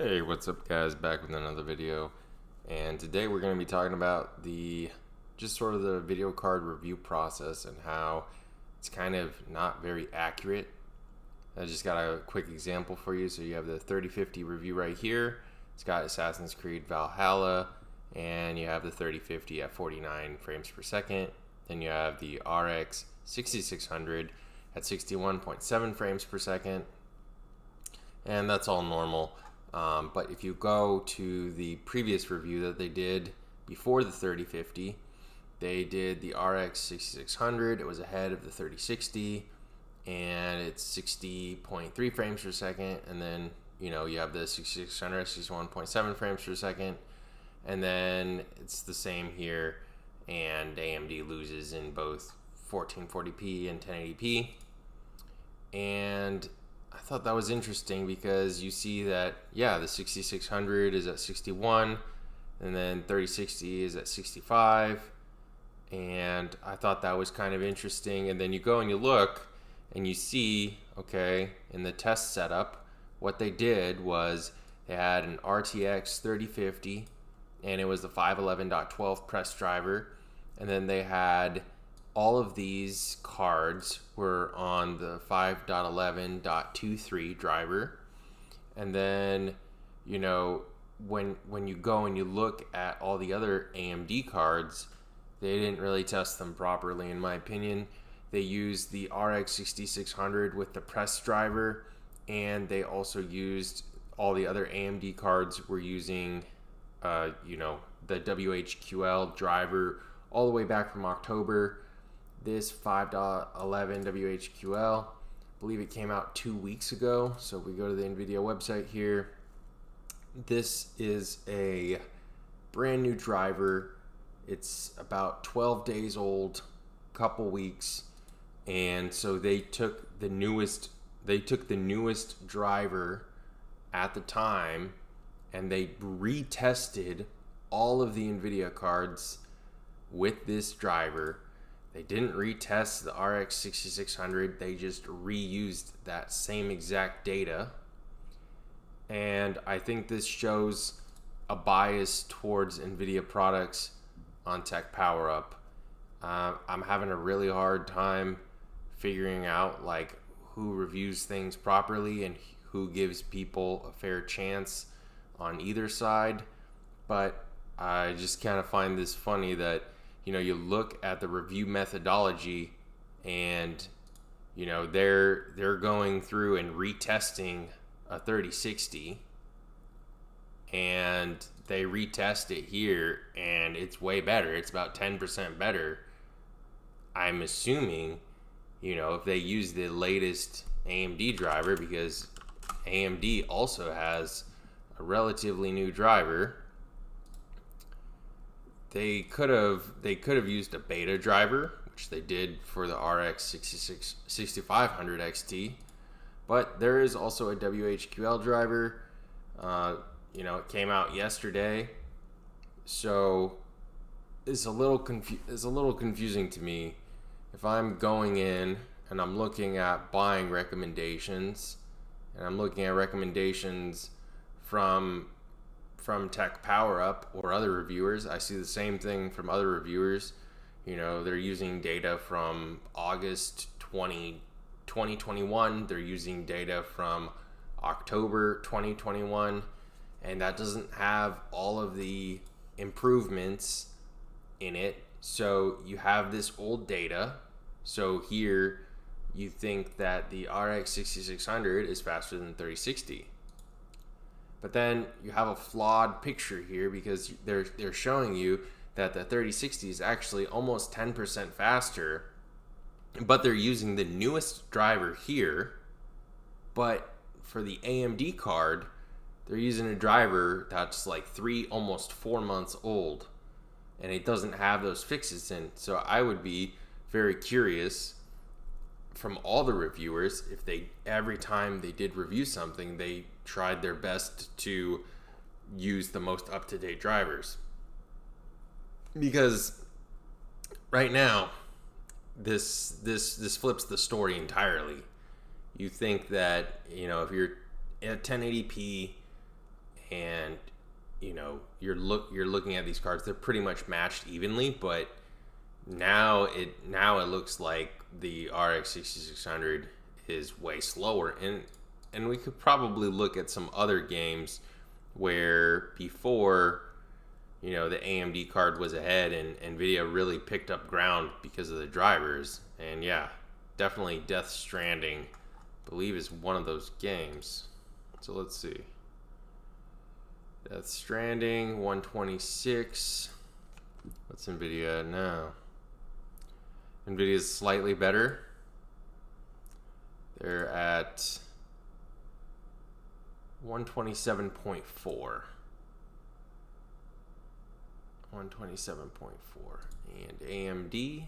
Hey, what's up guys? Back with another video. And today we're going to be talking about just sort of the video card review process and how it's kind of not very accurate. I just got a quick example for you. So you have the 3050 review right here. It's got Assassin's Creed Valhalla, and you have the 3050 at 49 frames per second. Then you have the RX 6600 at 61.7 frames per second. And that's all normal. But if you go to the previous review that they did before the 3050, they did the RX 6600. It was ahead of the 3060, and it's 60.3 frames per second. And then you have the 6600, 61.7 frames per second, and then it's the same here. And AMD loses in both 1440p and 1080p. And I thought that was interesting because you see that, the 6600 is at 61, and then 3060 is at 65, and I thought that was kind of interesting. And then you go and you look and you see, okay, in the test setup, what they did was they had an RTX 3050, and it was the 511.12 press driver, and then they had all of these cards were on the 5.11.23 driver. And then, when you go and you look at all the other AMD cards, they didn't really test them properly, in my opinion. They used the RX 6600 with the press driver, and they also used all the other AMD cards were using, the WHQL driver all the way back from October. This 5.11 WHQL, I believe it came out 2 weeks ago. So if we go to the Nvidia website here, this is a brand new driver. It's about 12 days old, couple weeks. And so they took the newest driver at the time, and they retested all of the Nvidia cards with this driver. They didn't retest the RX 6600. They just reused that same exact data. And I think this shows a bias towards Nvidia products on Tech Power Up. I'm having a really hard time figuring out who reviews things properly and who gives people a fair chance on either side. But I just kind of find this funny that you look at the review methodology, and they're going through and retesting a 3060, and they retest it here, and it's way better. It's about 10% better. I'm assuming, if they use the latest AMD driver, because AMD also has a relatively new driver. They could have used a beta driver, which they did for the RX 6500 XT, but there is also a WHQL driver. It came out yesterday, so it's a little confusing to me. If I'm going in and I'm looking at buying recommendations, and I'm looking at recommendations from Tech Power Up or other reviewers, I see the same thing from other reviewers. They're using data from August 2021. They're using data from October 2021, and that doesn't have all of the improvements in it. So you have this old data. So here you think that the RX 6600 is faster than 3060. But then you have a flawed picture here, because they're showing you that the 3060 is actually almost 10% faster, but they're using the newest driver here. But for the AMD card, they're using a driver that's almost 4 months old, and it doesn't have those fixes in. So I would be very curious from all the reviewers if every time they did review something, they tried their best to use the most up-to-date drivers. Because right now, this flips the story entirely. You think that if you're at 1080p and you're looking at these cards, they're pretty much matched evenly, but now it looks like the RX 6600 is way slower, and we could probably look at some other games where before the AMD card was ahead and Nvidia really picked up ground because of the drivers. And yeah, definitely Death Stranding, I believe, is one of those games. So let's see. Death Stranding 126. What's Nvidia at now? Nvidia is slightly better. They're at 127.4. 127.4. And AMD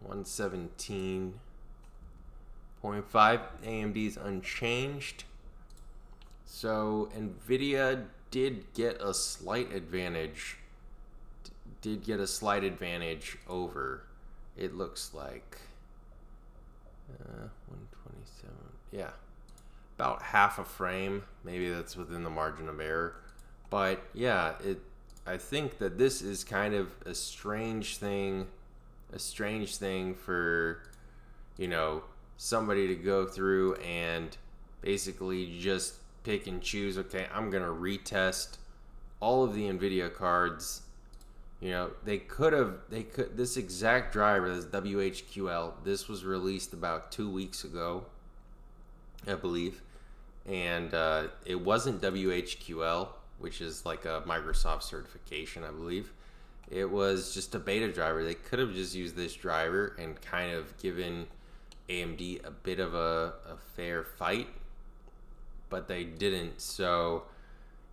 117.5. AMD is unchanged. So Nvidia did get a slight advantage. Over, it looks like 127. Yeah, about half a frame. Maybe that's within the margin of error. But yeah, I think that this is kind of a strange thing for, somebody to go through and basically just pick and choose. Okay, I'm gonna retest all of the Nvidia cards. This exact driver, this WHQL, this was released about 2 weeks ago, I believe, and it wasn't WHQL, which is like a Microsoft certification, I believe. It was just a beta driver. They could have just used this driver and kind of given AMD a bit of a fair fight, but they didn't. So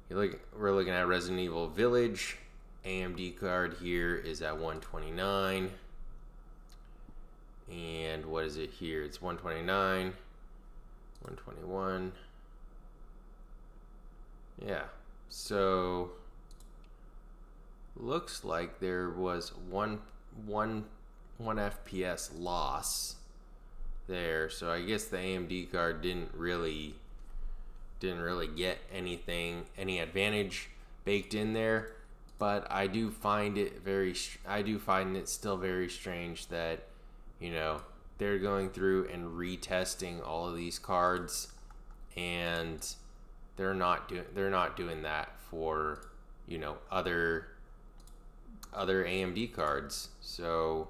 we're looking at Resident Evil Village. AMD card here is at 129. And what is it here? It's 129, 121. Yeah. So looks like there was one FPS loss there. So I guess the AMD card didn't really get any advantage baked in there. But I do find it still very strange that they're going through and retesting all of these cards, and they're not doing that for other AMD cards. So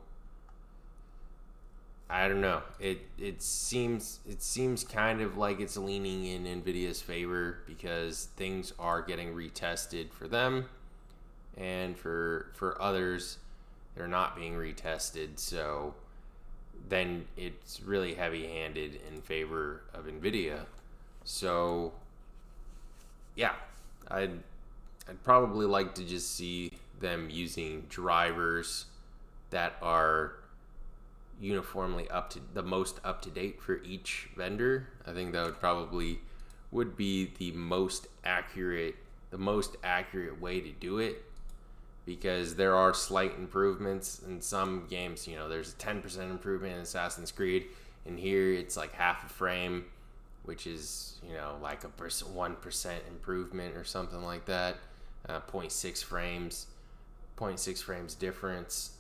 I don't know. It seems kind of like it's leaning in Nvidia's favor because things are getting retested for them. And for others, they're not being retested. So then it's really heavy-handed in favor of Nvidia. So yeah, I'd probably like to just see them using drivers that are uniformly the most up to date for each vendor. I think that would be the most accurate way to do it. Because there are slight improvements in some games. There's a 10% improvement in Assassin's Creed, and here it's like half a frame, which is like a 1% improvement or something like that. 0.6 frames difference.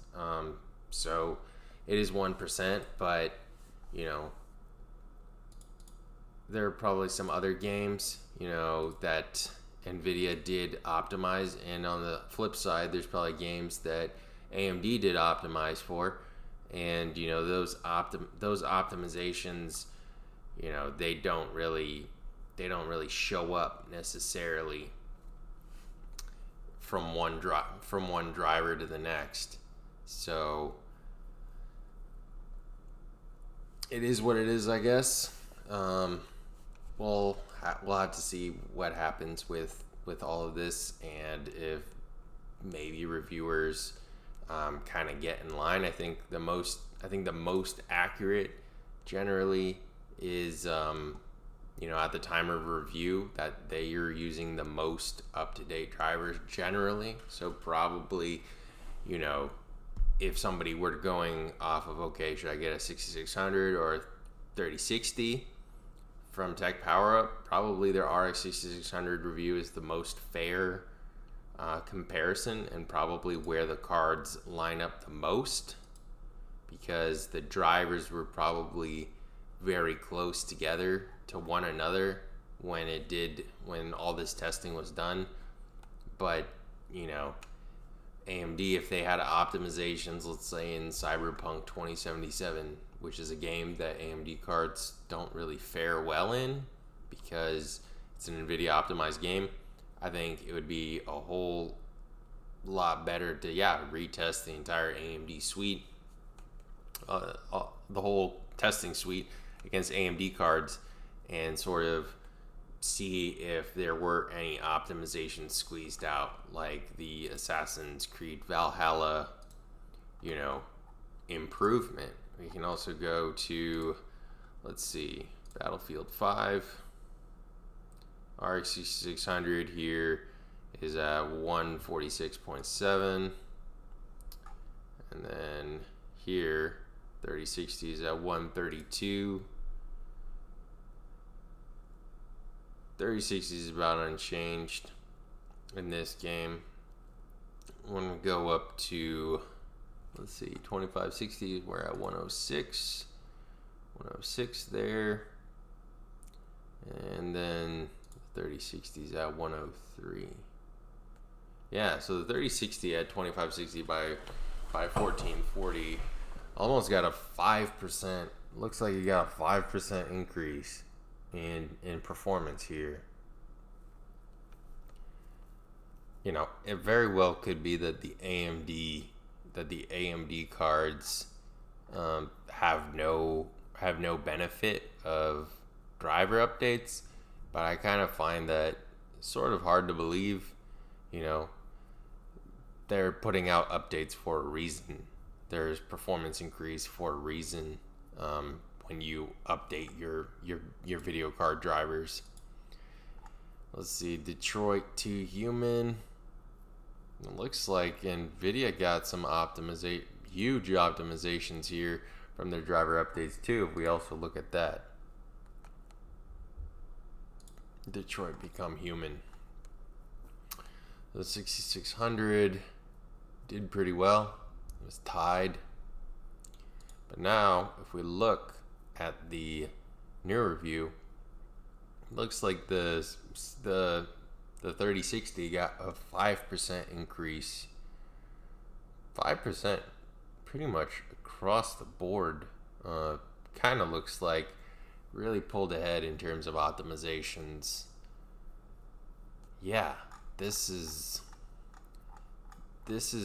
So it is 1%, but there are probably some other games that Nvidia did optimize, and on the flip side, there's probably games that AMD did optimize for, and those optimizations, they don't really show up necessarily from one driver to the next. So it is what it is, I guess. We'll have to see what happens with all of this, and if maybe reviewers kind of get in line. I think the most accurate generally is at the time of review that they are using the most up-to-date drivers generally. So probably if somebody were going off of, okay, should I get a 6600 or a 3060 from Tech Power Up, probably their RX 6600 review is the most fair comparison, and probably where the cards line up the most, because the drivers were probably very close together to one another when all this testing was done. But you know, AMD, if they had optimizations, let's say in Cyberpunk 2077, which is a game that AMD cards don't really fare well in because it's an Nvidia optimized game, I think it would be a whole lot better to retest the entire AMD suite, the whole testing suite against AMD cards, and sort of see if there were any optimizations squeezed out, like the Assassin's Creed Valhalla, improvement. We can also go to, let's see, Battlefield 5. RX 6600 here is at 146.7, and then here 3060 is at 132. 3060 is about unchanged in this game. When we go up to, let's see, 2560, we're at 106. 106 there. And then 3060 is at 103. Yeah, so the 3060 at 2560 by 1440 almost got a 5%. Looks like you got a 5% increase in performance here. It very well could be that the AMD cards have no benefit of driver updates, but I kind of find that sort of hard to believe. They're putting out updates for a reason. There's performance increase for a reason. When you update your video card drivers. Let's see, Detroit to Human. It looks like Nvidia got some huge optimizations here from their driver updates too, if we also look at that. Detroit Become Human. The 6600 did pretty well. It was tied. But now, if we look at the new review, it looks like the 3060 got a 5% increase. 5% pretty much across the board. Kind of looks like really pulled ahead in terms of optimizations. Yeah, this is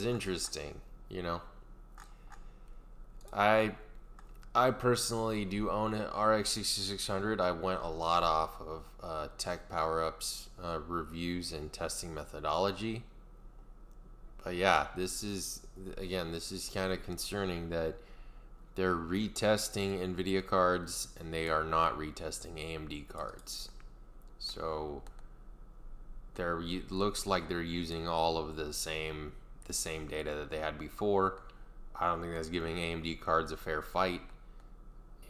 interesting, I personally do own an RX 6600. I went a lot off of Tech Power Up's reviews and testing methodology. But yeah, this is kind of concerning that they're retesting Nvidia cards and they are not retesting AMD cards. So looks like they're using all of the same data that they had before. I don't think that's giving AMD cards a fair fight,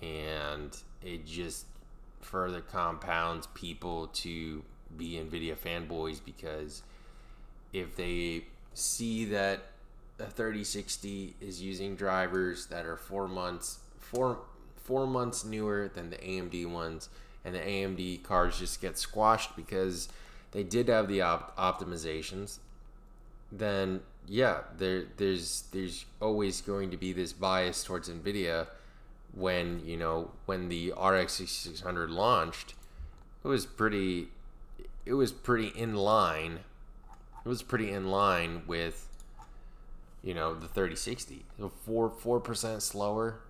and it just further compounds people to be Nvidia fanboys, because if they see that a 3060 is using drivers that are 4 months newer than the AMD ones, and the AMD cards just get squashed because they did have the optimizations, then yeah, there's always going to be this bias towards Nvidia. When the RX 6600 launched, it was pretty in line. It was pretty in line with the 3060. So 4% slower,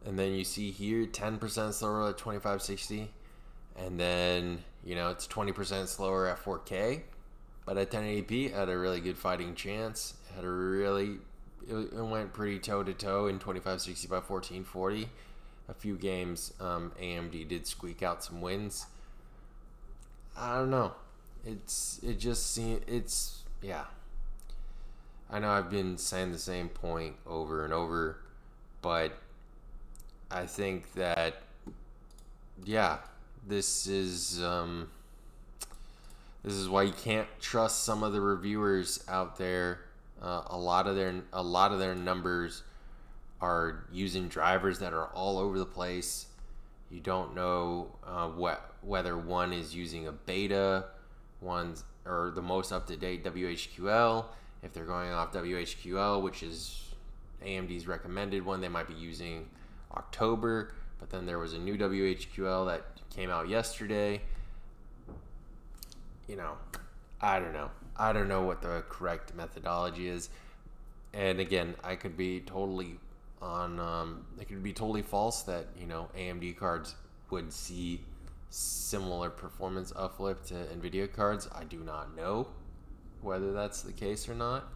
and then you see here 10% slower at 2560, and then it's 20% slower at 4K, but at 1080p it had a really good fighting chance. It went pretty toe-to-toe in 2560 by 1440. A few games, AMD did squeak out some wins. I don't know. Yeah. I know I've been saying the same point over and over, but I think that yeah, this is this is why you can't trust some of the reviewers out there. A lot of their numbers are using drivers that are all over the place. You don't know whether one is using a beta, one's or the most up to date WHQL. If they're going off WHQL, which is AMD's recommended one, they might be using October. But then there was a new WHQL that came out yesterday. You know, I don't know. I don't know what the correct methodology is. And again, I could be totally it could be totally false that AMD cards would see similar performance uplift to Nvidia cards. I do not know whether that's the case or not.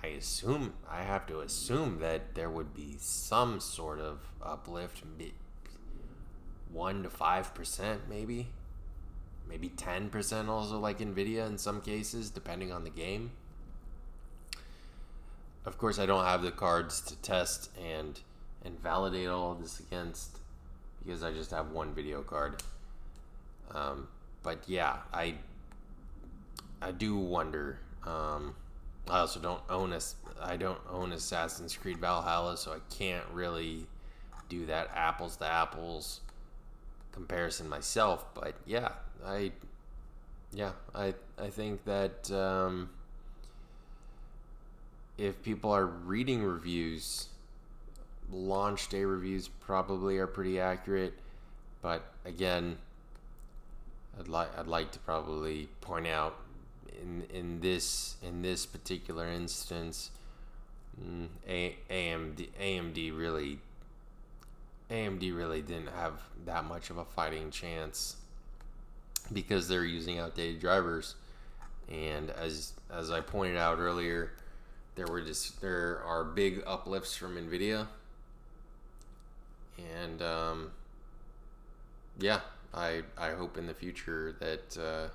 I have to assume that there would be some sort of uplift, 1 to 5%, maybe 10% also, like Nvidia in some cases, depending on the game. Of course, I don't have the cards to test and validate all of this against, because I just have one video card. But yeah, I do wonder. I also I don't own Assassin's Creed Valhalla, so I can't really do that apples to apples comparison myself. But yeah, I think that if people are reading reviews, launch day reviews probably are pretty accurate. But again, I'd like to probably point out in this particular instance, AMD really didn't have that much of a fighting chance because they're using outdated drivers. And as I pointed out earlier, there are big uplifts from Nvidia, and yeah, I hope in the future that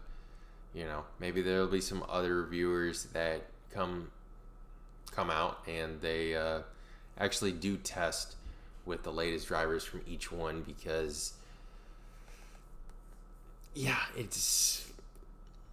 maybe there'll be some other reviewers that come out and they actually do test with the latest drivers from each one, because yeah, it's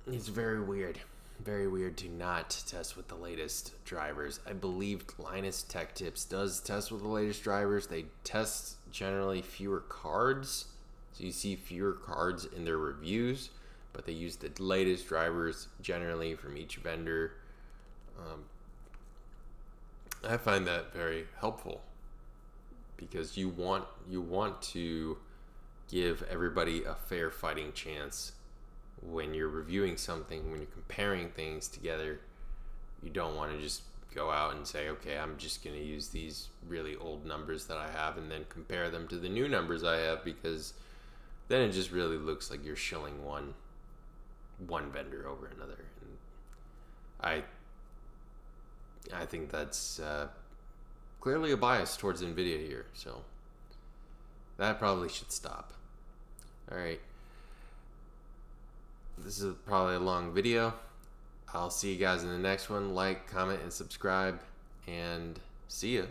very weird. Very weird to not test with the latest drivers. I believe Linus Tech Tips does test with the latest drivers. They test generally fewer cards, so you see fewer cards in their reviews, but they use the latest drivers generally from each vendor. I find that very helpful, because you want to give everybody a fair fighting chance. When you're reviewing something, when you're comparing things together, you don't want to just go out and say, okay, I'm just going to use these really old numbers that I have and then compare them to the new numbers I have, because then it just really looks like you're shilling one vendor over another. And I think that's clearly a bias towards Nvidia here, so that probably should stop. All right. This is probably a long video. I'll see you guys in the next one. Like, comment, and subscribe, and see ya.